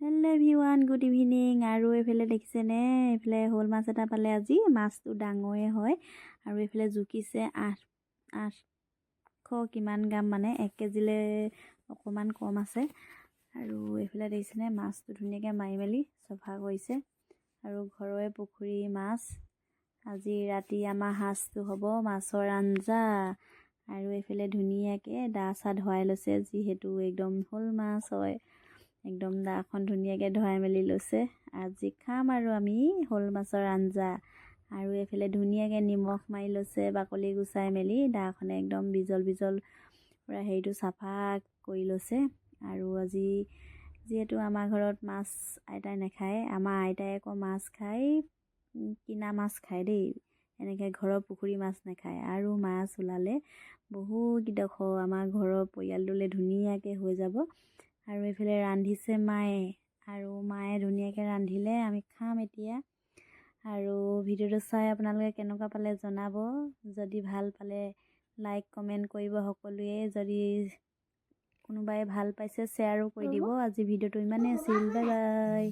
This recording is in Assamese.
Hello' everyone, good evening. আৰু এইফালে দেখিছেনে, এইফালে শ'ল মাছ এটা পালে আজি। মাছটো ডাঙৰে হয় আৰু এইফালে জুখিছে 800 কিমান গ্ৰাম, মানে 1 কেজিলৈ অকণমান কম আছে। আৰু এইফালে দেখিছেনে, মাছটো ধুনীয়াকৈ মাৰি মেলি চফা কৰিছে। আৰু ঘৰৰে পুখুৰী মাছ। আজি ৰাতি আমাৰ সাজটো হ'ব মাছৰ আঞ্জা। আৰু এইফালে ধুনীয়াকৈ দা চা ধুৱাই লৈছে, যিহেতু একদম শ'ল মাছ হয়। একদম দাখন ধুনীয়াকৈ ধুৱাই মেলি লৈছে। আজি খাম আৰু আমি শ'ল মাছৰ আঞ্জা। আৰু এইফালে ধুনীয়াকৈ নিমখ মাৰি লৈছে, বাকলি গুচাই মেলি দাখনে একদম বিজল পূৰা হেৰিটো চাফা কৰি লৈছে। আৰু আজি যিহেতু আমাৰ ঘৰত মাছ আইতাই নাখায়, আমাৰ আইতাই আকৌ মাছ খায়, কিনা মাছ খায় দেই, এনেকৈ ঘৰৰ পুখুৰী মাছ নাখায়। আৰু মাছ ওলালে বহুকেইডোখৰ আমাৰ ঘৰৰ পৰিয়ালটোলৈ ধুনীয়াকৈ হৈ যাব। আৰু এইফালে ৰান্ধিছে মায়ে, আৰু মায়ে ধুনীয়াকৈ ৰান্ধিলে আমি খাম এতিয়া। আৰু ভিডিঅ'টো চাই আপোনালোকে কেনেকুৱা পালে জনাব। যদি ভাল পালে লাইক কমেণ্ট কৰিব সকলোৱে। যদি কোনোবাই ভাল পাইছে শ্বেয়াৰো কৰি দিব। আজি ভিডিঅ'টো ইমানেই আছিল, বাই বাই।